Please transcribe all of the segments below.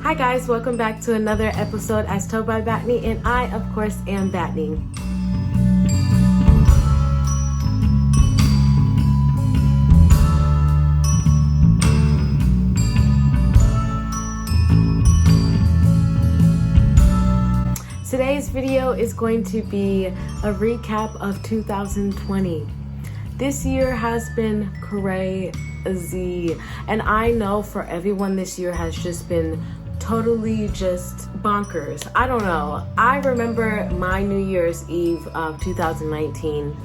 Hi guys, welcome back to another episode as told by Batty, and I of course am Batty. Today's video is going to be a recap of 2020. This year has been crazy, and I know for everyone this year has just been totally just bonkers. I don't know. I remember my New Year's Eve of 2019.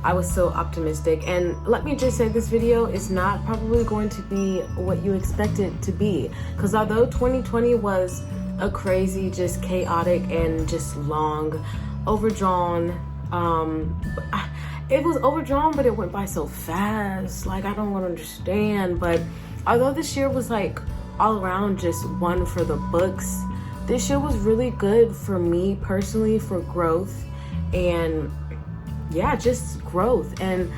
I was so optimistic, and let me just say this video is not probably going to be what you expect it to be, because although 2020 was a crazy, just chaotic and just long, overdrawn, it was overdrawn, but it went by so fast. Like, I don't understand. But although this year was like all around just one for the books, this year was really good for me personally, for growth, and yeah, just growth. And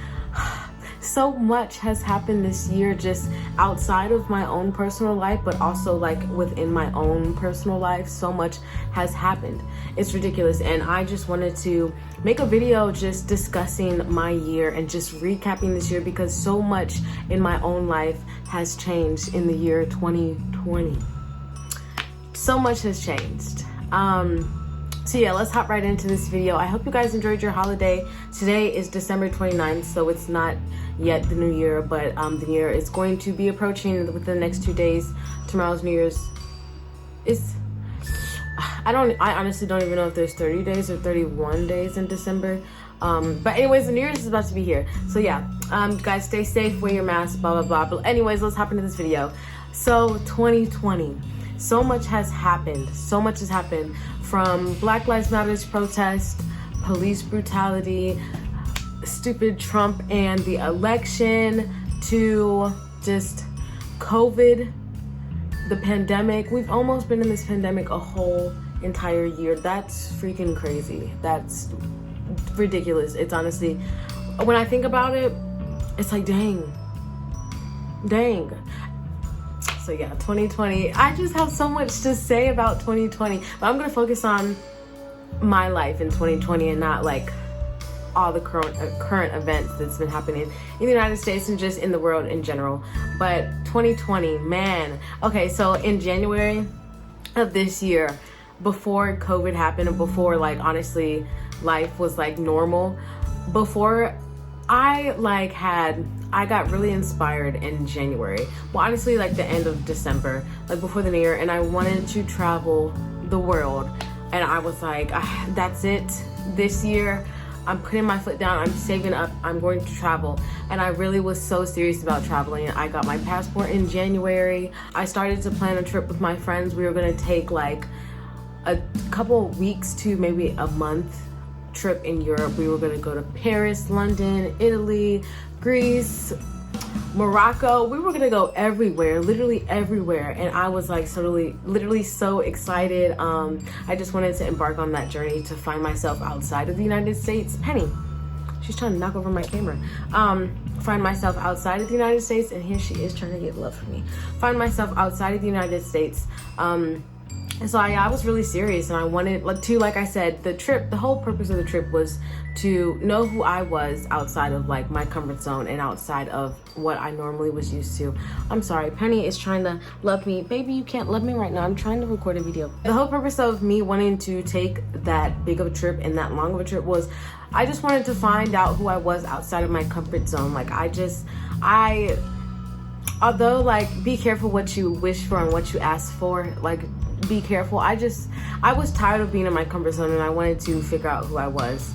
so much has happened this year, just outside of my own personal life, but also like within my own personal life. So much has happened. It's ridiculous. And I just wanted to make a video just discussing my year and just recapping this year, because so much in my own life has changed in the year 2020. So much has changed. So yeah, let's hop right into this video. I hope you guys enjoyed your holiday. Today is December 29th, so it's not yet the new year, but the new year is going to be approaching within the next 2 days. Tomorrow's New Year's is, I honestly don't even know if there's 30 days or 31 days in December. But anyways, the New Year's is about to be here. So yeah, guys, stay safe, wear your mask, blah, blah, blah. But anyways, let's hop into this video. So 2020, so much has happened. So much has happened, from Black Lives Matter's protest, police brutality, stupid Trump and the election, to just COVID, the pandemic. We've almost been in this pandemic a whole entire year. That's freaking crazy. That's ridiculous. It's honestly, when I think about it, it's like, dang. So yeah, 2020, I just have so much to say about 2020, but I'm gonna focus on my life in 2020 and not like all the current events that's been happening in the United States and just in the world in general. But 2020, man. Okay, so in January of this year, before COVID happened and before, like, honestly, life was like normal, before I got really inspired in January. Well, honestly, like the end of December, like before the new year, and I wanted to travel the world. And I was like, that's it. This year, I'm putting my foot down. I'm saving up. I'm going to travel. And I really was so serious about traveling. I got my passport in January. I started to plan a trip with my friends. We were going to take like a couple weeks to maybe a month trip in Europe. We were going to go to Paris, London, Italy, Greece, Morocco. We were going to go everywhere, literally everywhere. And I was like literally so excited. I just wanted to embark on that journey to find myself outside of the United States. Penny, she's trying to knock over my camera. Find myself outside of the United States, and here she is trying to get love from me. Find myself outside of the United States. And so I was really serious, and I wanted like I said, the whole purpose of the trip was to know who I was outside of like my comfort zone and outside of what I normally was used to. I'm sorry, Penny is trying to love me. Baby, you can't love me right now. I'm trying to record a video. The whole purpose of me wanting to take that big of a trip and that long of a trip was I just wanted to find out who I was outside of my comfort zone. Like, although, like, be careful what you wish for and what you ask for, like, be careful. I was tired of being in my comfort zone, and I wanted to figure out who I was.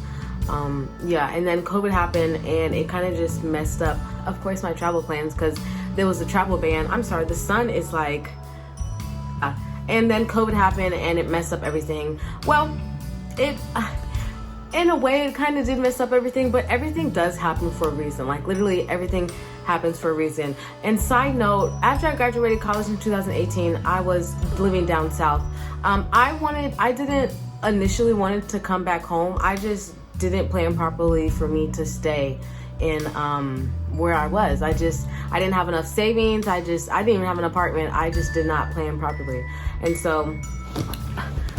Yeah, and then COVID happened, and it kind of just messed up, of course, my travel plans, because there was a travel ban. I'm sorry, the sun is like, and then COVID happened, and it messed up everything. Well, in a way, it kind of did mess up everything, but everything does happen for a reason. Like, literally everything happens for a reason. And side note, after I graduated college in 2018, I was living down south. I didn't initially wanted to come back home. I just didn't plan properly for me to stay in where I was. I didn't have enough savings. I didn't even have an apartment. I just did not plan properly. And so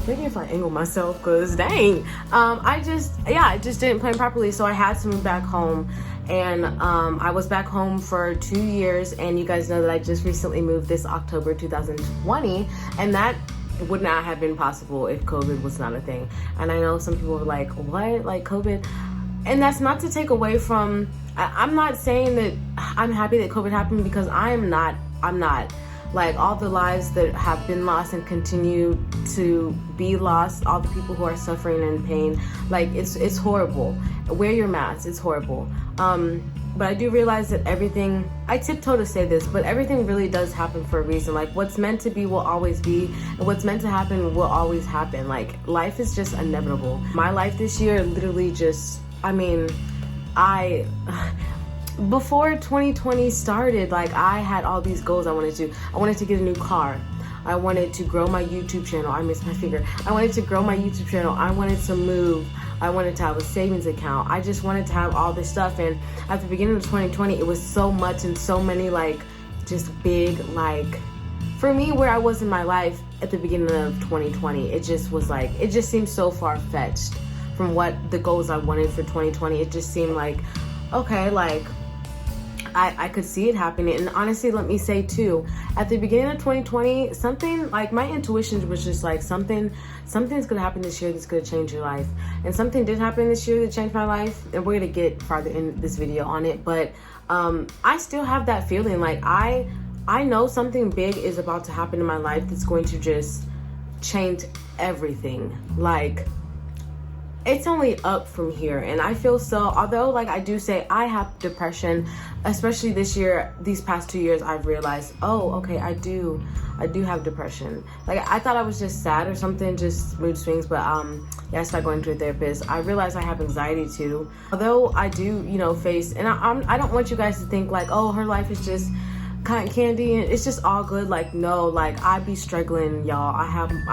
maybe if I angle myself, because dang, I just didn't plan properly. So I had to move back home, and I was back home for 2 years. And you guys know that I just recently moved this October 2020, and that would not have been possible if COVID was not a thing. And I know some people are like, what, like COVID? And that's not to take away from, I'm not saying that I'm happy that COVID happened, because I'm not. Like, all the lives that have been lost and continue to be lost, all the people who are suffering and pain, like, it's horrible. Wear your mask, it's horrible. But I do realize that everything, I tiptoe to say this, but everything really does happen for a reason. Like, what's meant to be will always be, and what's meant to happen will always happen. Like, life is just inevitable. My life this year literally just, before 2020 started, like, I had all these goals I wanted to. I wanted to get a new car. I wanted to grow my YouTube channel. I missed my finger. I wanted to grow my YouTube channel. I wanted to move. I wanted to have a savings account. I just wanted to have all this stuff. And at the beginning of 2020, it was so much and so many, like, just big, like, for me, where I was in my life at the beginning of 2020, it just was like, it just seemed so far-fetched from what the goals I wanted for 2020. It just seemed like, okay, like, I could see it happening. And honestly, let me say too, at the beginning of 2020, something, like, my intuition was just like, something's gonna happen this year that's gonna change your life. And something did happen this year that changed my life, and we're gonna get farther in this video on it. But I still have that feeling, like, I know something big is about to happen in my life that's going to just change everything. Like, it's only up from here. And I feel so, although, like, I do say I have depression, especially this year, these past 2 years, I've realized, oh, okay, I do have depression. Like, I thought I was just sad or something, just mood swings, but yeah, I started going to a therapist. I realized I have anxiety too, although I do, face, and I don't want you guys to think like, oh, her life is just cotton candy and it's just all good. Like, no, like, I be struggling, y'all. I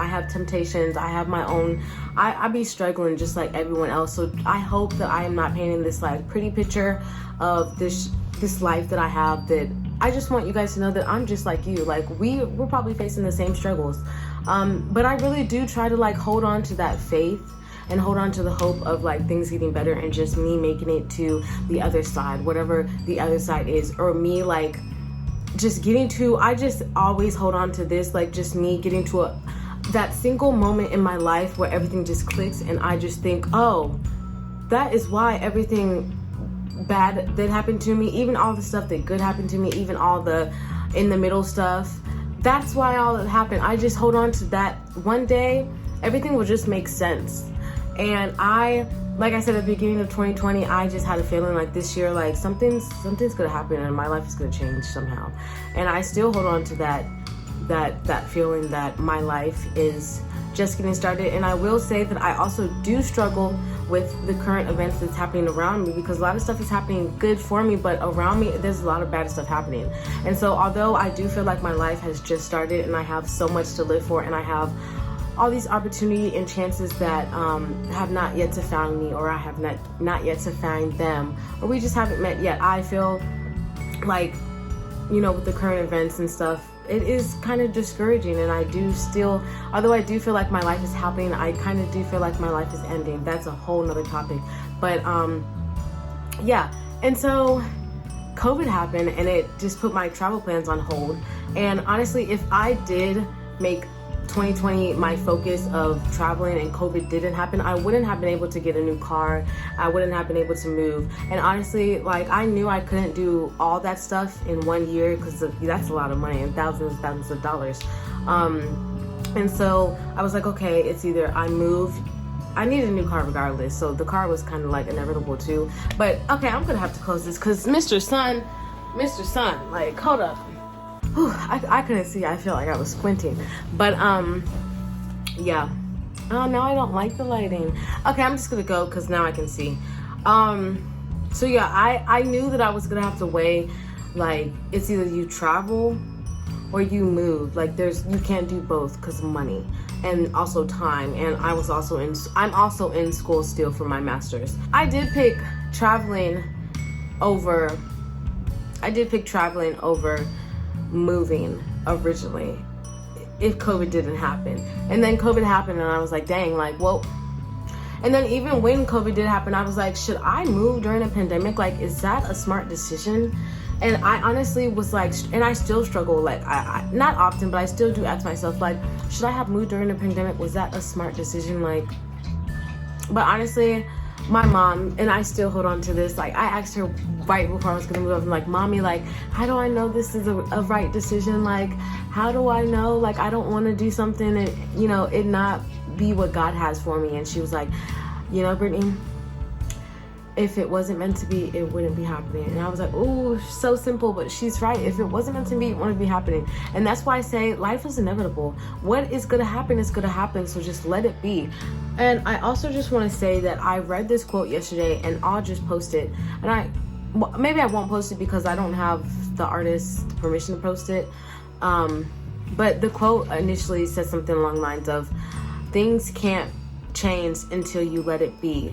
have temptations. I have my own, I be struggling just like everyone else. So I hope that I am not painting this, like, pretty picture of this life that I have. That I just want you guys to know that I'm just like you. Like, we're probably facing the same struggles, but I really do try to, like, hold on to that faith and hold on to the hope of, like, things getting better and just me making it to the other side, whatever the other side is, or me, like, just getting to, I just always hold on to this, like, just me getting to that single moment in my life where everything just clicks, and I just think, oh, that is why everything bad that happened to me, even all the stuff that good happened to me, even all the in the middle stuff, that's why all that happened. I just hold on to that. One day everything will just make sense. And like I said at the beginning of 2020, I just had a feeling like this year, like, something's gonna happen and my life is gonna change somehow. And I still hold on to that feeling that my life is just getting started. And I will say that I also do struggle with the current events that's happening around me, because a lot of stuff is happening good for me, but around me there's a lot of bad stuff happening. And so although I do feel like my life has just started and I have so much to live for, and I have all these opportunity and chances that have not yet to find me, or I have not yet to find them, or we just haven't met yet, I feel like, with the current events and stuff, it is kind of discouraging. And I do still, although I do feel like my life is happening, I kind of do feel like my life is ending. That's a whole nother topic. But yeah, and so COVID happened and it just put my travel plans on hold. And honestly, if I did make 2020 my focus of traveling and COVID didn't happen, I wouldn't have been able to get a new car. I wouldn't have been able to move. And honestly, like, I knew I couldn't do all that stuff in 1 year, because that's a lot of money and thousands of dollars. And so I was like, okay, it's either I move, I needed a new car regardless, so the car was kind of like inevitable too. But okay, I'm gonna have to close this because Mr. Sun, like, hold up. Whew, I couldn't see. I feel like I was squinting. But yeah. Oh, now I don't like the lighting. Okay, I'm just gonna go because now I can see. So yeah, I knew that I was gonna have to weigh, like, it's either you travel or you move. Like, you can't do both because of money and also time. And I'm also in school still for my master's. I did pick traveling over I did pick traveling over moving originally if COVID didn't happen. And then COVID happened and I was like, dang, like, well, and then even when COVID did happen, I was like, should I move during a pandemic? Like, is that a smart decision? And I honestly was like, and I still struggle, like, I not often, but I still do ask myself, like, should I have moved during a pandemic? Was that a smart decision? Like, but honestly, my mom, and I still hold on to this, like, I asked her right before I was gonna move, I'm like, Mommy, like, how do I know this is a right decision? Like, how do I know? Like, I don't want to do something and, you know, it not be what God has for me. And she was like, you know, Brittany, if it wasn't meant to be, it wouldn't be happening. And I was like, oh, so simple, but she's right. If it wasn't meant to be, it wouldn't be happening. And that's why I say life is inevitable. What is going to happen is going to happen. So just let it be. And I also just want to say that I read this quote yesterday and I'll just post it. And maybe I won't post it because I don't have the artist's permission to post it. But the quote initially said something along the lines of, things can't change until you let it be.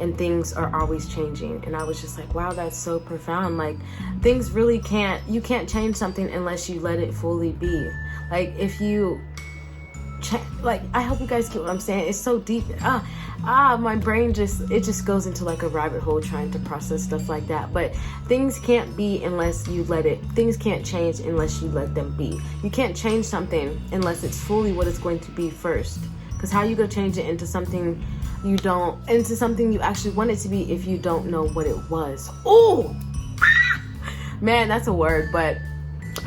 And things are always changing. And I was just like, wow, that's so profound. Like, things really you can't change something unless you let it fully be. Like, if you like, I hope you guys get what I'm saying. It's so deep. My brain just goes into like a rabbit hole trying to process stuff like that. But things can't be unless you let it. Things can't change unless you let them be. You can't change something unless it's fully what it's going to be first. Because how you gonna change it into something you actually want it to be if you don't know what it was? Oh, man, that's a word. But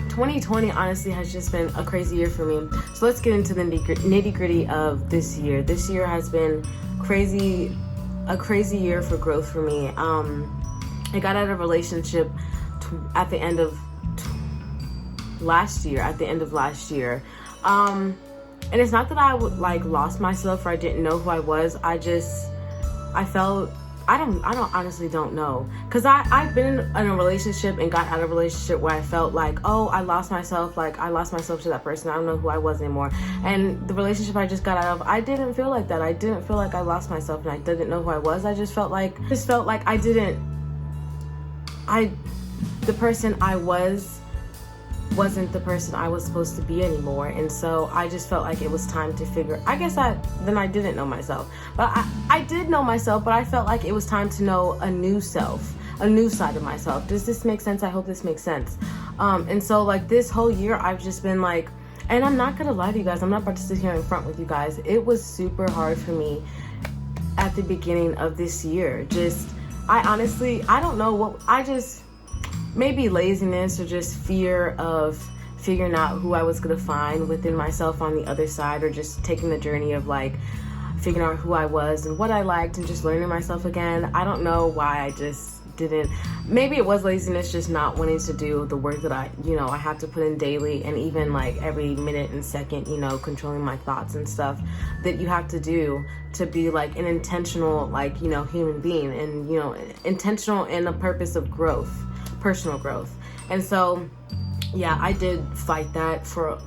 2020 honestly has just been a crazy year for me. So let's get into the nitty gritty of this year. This year has been a crazy year for growth for me. I got out of a relationship at the end of last year. And it's not that I would like lost myself or I didn't know who I was. I honestly don't know. Cause I've been in a relationship and got out of a relationship where I felt like, oh, I lost myself. Like, I lost myself to that person. I don't know who I was anymore. And the relationship I just got out of, I didn't feel like that. I didn't feel like I lost myself and I didn't know who I was. I just felt like the person I wasn't the person I was supposed to be anymore. And so I just felt like it was time to figure, I didn't know myself, but I did know myself, but I felt like it was time to know a new self, a new side of myself. Does this make sense? I hope this makes sense. And so like this whole year I've just been like, and I'm not gonna lie to you guys, I'm not about to sit here in front with you guys. It was super hard for me at the beginning of this year. I don't know maybe laziness or just fear of figuring out who I was going to find within myself on the other side, or just taking the journey of like figuring out who I was and what I liked and just learning myself again. I don't know why I just didn't. Maybe it was laziness, just not wanting to do the work that I have to put in daily, and even like every minute and second, controlling my thoughts and stuff that you have to do to be like an intentional, like, human being, and, intentional in a purpose of growth. Personal growth. And so yeah, I did fight that for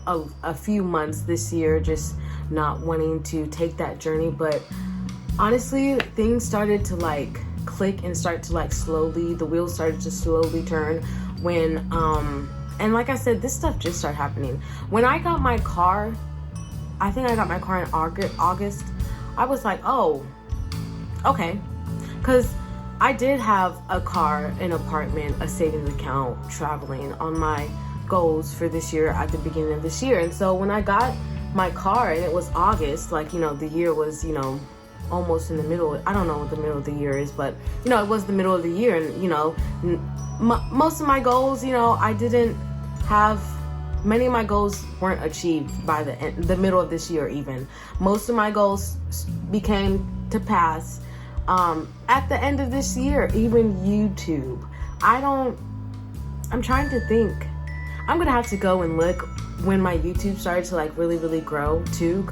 a few months this year, just not wanting to take that journey. But honestly, things started to like click and start to like the wheels started to slowly turn when and like I said, this stuff just started happening when I got my car. I think I got my car in August. I was like, oh, okay, because I did have a car, an apartment, a savings account, traveling on my goals for this year at the beginning of this year. And so when I got my car and it was August, like, the year was, almost in the middle. I don't know what the middle of the year is, but, it was the middle of the year. And, most of my goals, I didn't have, many of my goals weren't achieved by the middle of this year even. Most of my goals became to pass at the end of this year. Even YouTube. I'm trying to think. I'm gonna have to go and look when my YouTube started to like really, really grow too.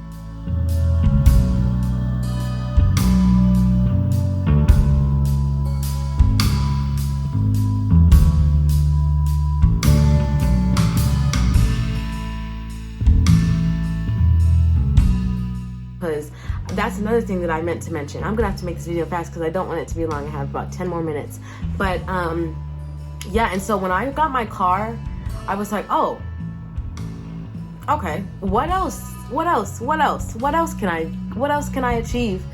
Because that's another thing that I meant to mention. I'm gonna have to make this video fast because I don't want it to be long. I have about 10 more minutes. But yeah, and so when I got my car, I was like, oh, okay, what else can I achieve?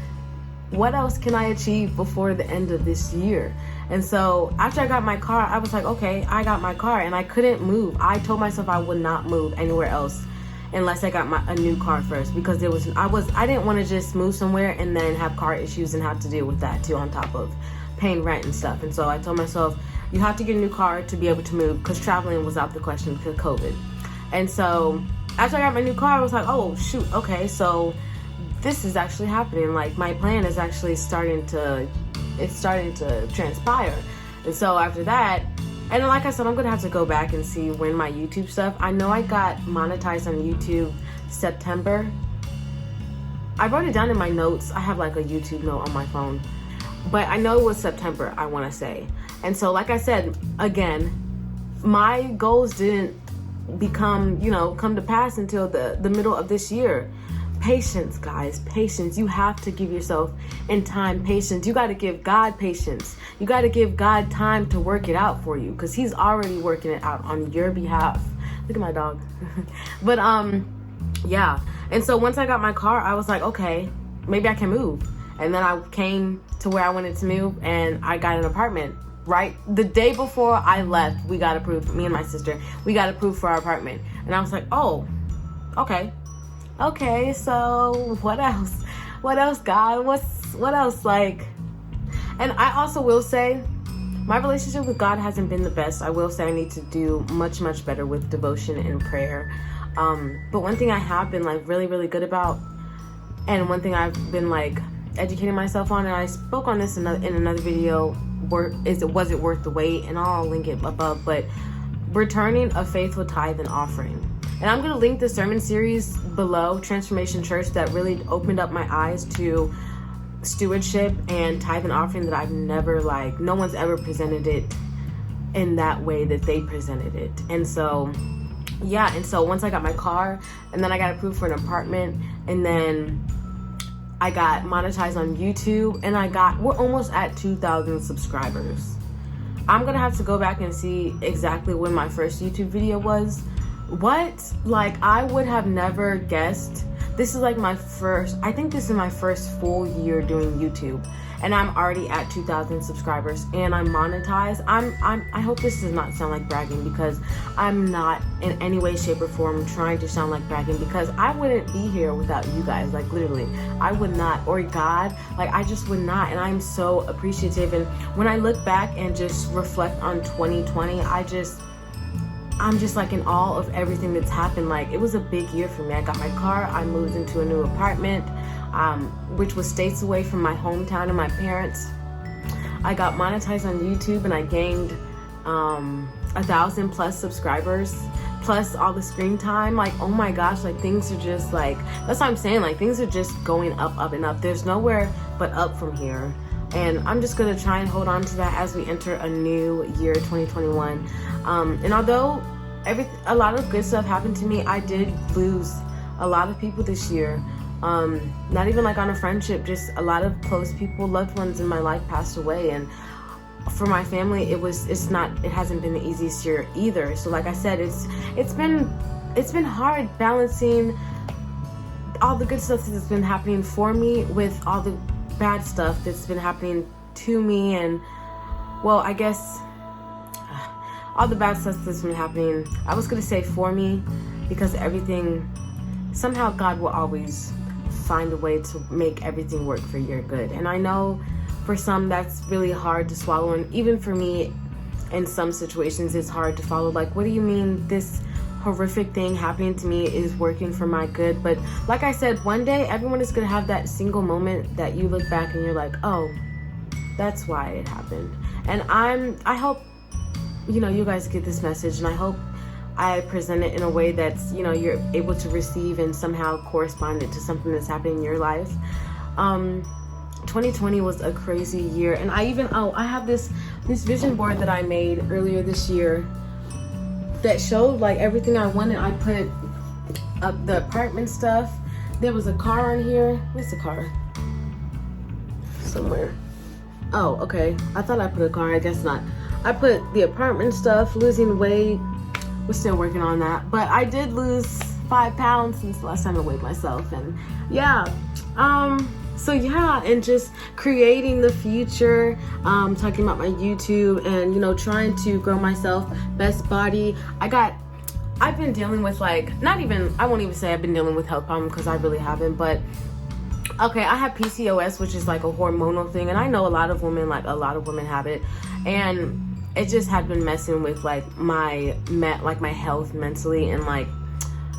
What else can I achieve before the end of this year? And so after I got my car, I was like, okay, I got my car, and I couldn't move. I told myself I would not move anywhere else unless I got a new car first, because I didn't want to just move somewhere and then have car issues and have to deal with that too, on top of paying rent and stuff. And so I told myself, you have to get a new car to be able to move, because traveling was out the question because of COVID. And so after I got my new car, I was like, oh shoot, okay, so this is actually happening. Like, my plan is actually starting to transpire. And so after that, and like I said, I'm gonna have to go back and see when my YouTube stuff, I know I got monetized on YouTube September. I wrote it down in my notes. I have like a YouTube note on my phone, but I know it was September, I want to say. And so like I said, again, my goals didn't come to pass until the middle of this year. Patience, guys, patience. You have to give yourself in time patience. You got to give God patience. You got to give God time to work it out for you, because he's already working it out on your behalf. Look at my dog. But yeah. And so once I got my car, I was like, okay, maybe I can move. And then I came to where I wanted to move, and I got an apartment. Right the day before I left, we got approved, me and my sister, we got approved for our apartment. And I was like, oh, okay, so what else, God? What else? Like, and I also will say, my relationship with God hasn't been the best. I will say I need to do much better with devotion and prayer. But one thing I have been like really, really good about, and one thing I've been like educating myself on, and I spoke on this in another video, was it worth the wait? And I'll link it above, but returning a faithful tithe and offering. And I'm going to link the sermon series below, Transformation Church, that really opened up my eyes to stewardship and tithe and offering, that I've never, no one's ever presented it in that way that they presented it. And so, yeah, and so once I got my car, and then I got approved for an apartment, and then I got monetized on YouTube, and we're almost at 2,000 subscribers. I'm going to have to go back and see exactly when my first YouTube video was. I would have never guessed. This is I think this is my first full year doing YouTube, and I'm already at 2,000 subscribers, and I'm monetized. I hope this does not sound like bragging, because I'm not in any way, shape, or form trying to sound like bragging, because I wouldn't be here without you guys. Like, literally, I would not, or God, I just would not. And I'm so appreciative. And when I look back and just reflect on 2020, I'm just in awe of everything that's happened. It was a big year for me. I got my car, I moved into a new apartment, which was states away from my hometown and my parents. I got monetized on YouTube, and I gained 1,000 plus subscribers, plus all the screen time. Oh my gosh, things are just that's what I'm saying, things are just going up and up. There's nowhere but up from here. And I'm just going to try and hold on to that as we enter a new year, 2021. And although a lot of good stuff happened to me, I did lose a lot of people this year. Not even on a friendship, just a lot of close people, loved ones in my life passed away. And for my family, it hasn't been the easiest year either. So like I said, it's been hard balancing all the good stuff that's been happening for me with all the bad stuff that's been happening to me. And well, I guess all the bad stuff that's been happening, I was gonna say for me, because everything, somehow God will always find a way to make everything work for your good. And I know for some that's really hard to swallow, and even for me in some situations it's hard to follow. What do you mean this horrific thing happening to me is working for my good? But like I said, one day everyone is gonna have that single moment that you look back and you're like, oh, that's why it happened. And I hope you guys get this message, and I hope I present it in a way that's you're able to receive and somehow correspond it to something that's happening in your life. 2020 was a crazy year, and I have this vision board that I made earlier this year that showed everything I wanted. I put up the apartment stuff. There was a car on here. Where's the car? Somewhere. Oh, okay. I thought I put a car. I guess not. I put the apartment stuff, losing weight. We're still working on that. But I did lose 5 pounds since the last time I weighed myself. And yeah, so yeah, and just creating the future, talking about my YouTube and, you know, trying to grow myself, best body. I've been dealing with, like, I won't even say I've been dealing with health problems, because I really haven't, but okay, I have PCOS, which is like a hormonal thing, and I know a lot of women have it, and it just had been messing with like my health mentally, and like,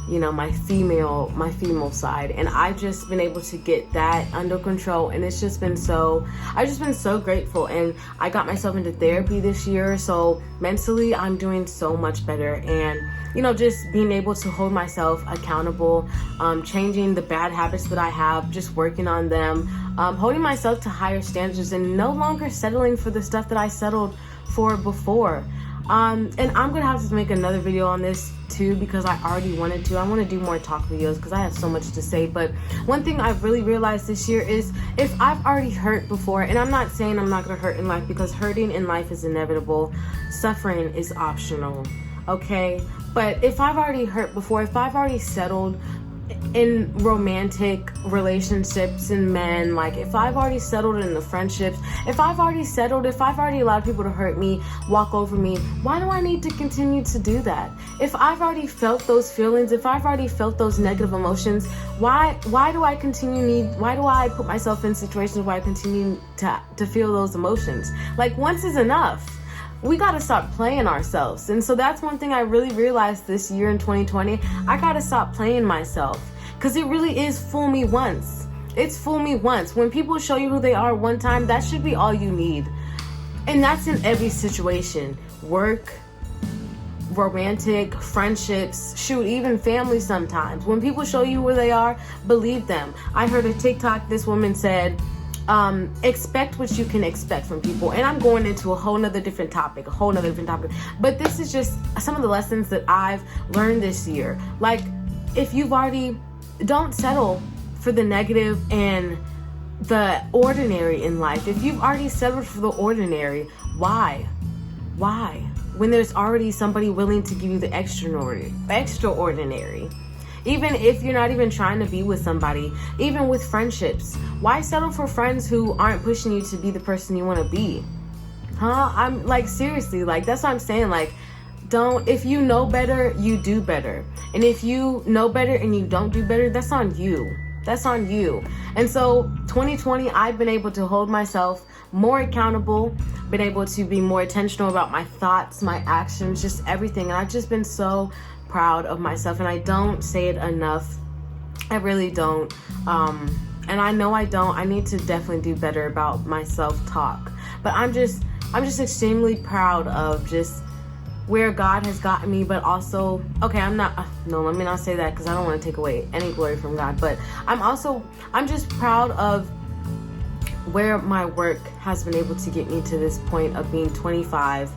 you know, my female side, and I've just been able to get that under control, and I've just been so grateful. And I got myself into therapy this year, so mentally I'm doing so much better, and, you know, just being able to hold myself accountable, changing the bad habits that I have, just working on them, holding myself to higher standards, and no longer settling for the stuff that I settled for before. And I'm gonna have to make another video on this too, because I already wanted to. I want to do more talk videos because I have so much to say. But one thing I've really realized this year is, if I've already hurt before, and I'm not saying I'm not gonna hurt in life, because hurting in life is inevitable, suffering is optional, okay? But if I've already hurt before, if I've already settled in romantic relationships and men, like if I've already settled in the friendships, if I've already allowed people to hurt me, walk over me, why do I need to continue to do that? If I've already felt those feelings, if I've already felt those negative emotions, why do I put myself in situations where I continue to feel those emotions? Like, once is enough. We gotta stop playing ourselves. And so that's one thing I really realized this year in 2020. I gotta stop playing myself, because it really is fool me once. It's fool me once. When people show you who they are one time, that should be all you need. And that's in every situation. Work, romantic, friendships, shoot, even family sometimes. When people show you who they are, believe them. I heard a TikTok, this woman said, expect what you can expect from people. And I'm going into a whole nother different topic. But this is just some of the lessons that I've learned this year. Like, if you've already, don't settle for the negative and the ordinary in life. If you've already settled for the ordinary, why? When there's already somebody willing to give you the extraordinary. Even if you're not even trying to be with somebody, even with friendships, why settle for friends who aren't pushing you to be the person you want to be? I'm like, seriously, like, that's what I'm saying. Like, if you know better, you do better. And if you know better and you don't do better, that's on you. And so 2020, I've been able to hold myself more accountable, been able to be more intentional about my thoughts, my actions, just everything. And I've just been so proud of myself, and I don't say it enough. I really don't. And I know I don't. I need to definitely do better about my self-talk. But I'm just extremely proud of just where God has gotten me, but also, okay, let me not say that, because I don't want to take away any glory from God, but I'm just proud of where my work has been able to get me to this point of being 25,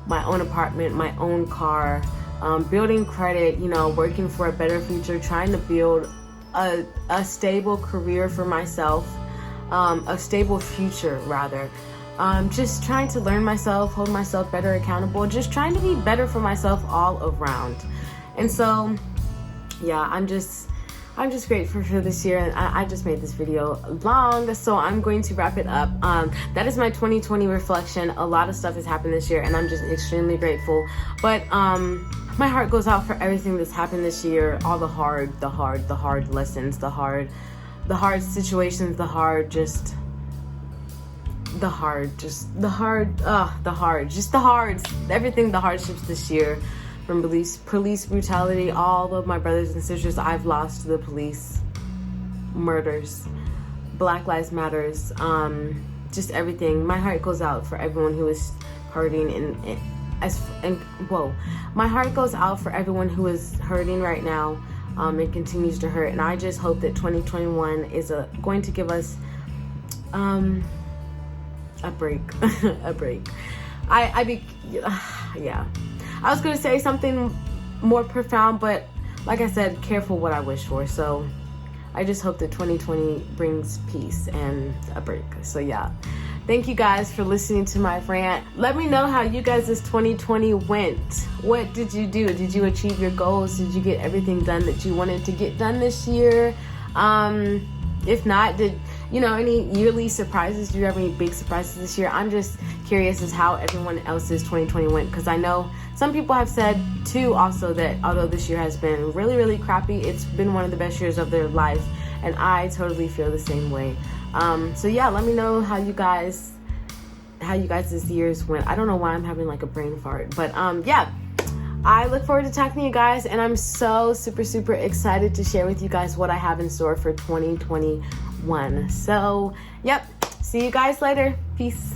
my own apartment, my own car, building credit, you know, working for a better future, trying to build a stable career for myself, a stable future rather. Just trying to learn myself, hold myself better accountable, just trying to be better for myself all around. And so, yeah, I'm just grateful for this year, and I just made this video long, so I'm going to wrap it up. That is my 2020 reflection. A lot of stuff has happened this year, and I'm just extremely grateful. But my heart goes out for everything that's happened this year, all the hard lessons, the hard situations, the hardships this year, from police brutality, all of my brothers and sisters I've lost to the police, murders, Black Lives Matters, just everything. My heart goes out for everyone who is hurting, my heart goes out for everyone who is hurting right now, and continues to hurt. And I just hope that 2021 is going to give us a break. Yeah. I was going to say something more profound, but like I said, careful what I wish for. So I just hope that 2020 brings peace and a break. So yeah, Thank you guys for listening to my rant. Let me know how you guys' 2020 went. What did you do? Did you achieve your goals? Did you get everything done that you wanted to get done this year? If not, did any yearly surprises? Do you have any big surprises this year? I'm just curious as how everyone else's 2020 went, because I know some people have said too also that although this year has been really, really crappy, it's been one of the best years of their life, and I totally feel the same way. So yeah, let me know how you guys this year's went. I don't know why I'm having like a brain fart, but yeah. I look forward to talking to you guys, and I'm so super, super excited to share with you guys what I have in store for 2021. So, yep. See you guys later. Peace.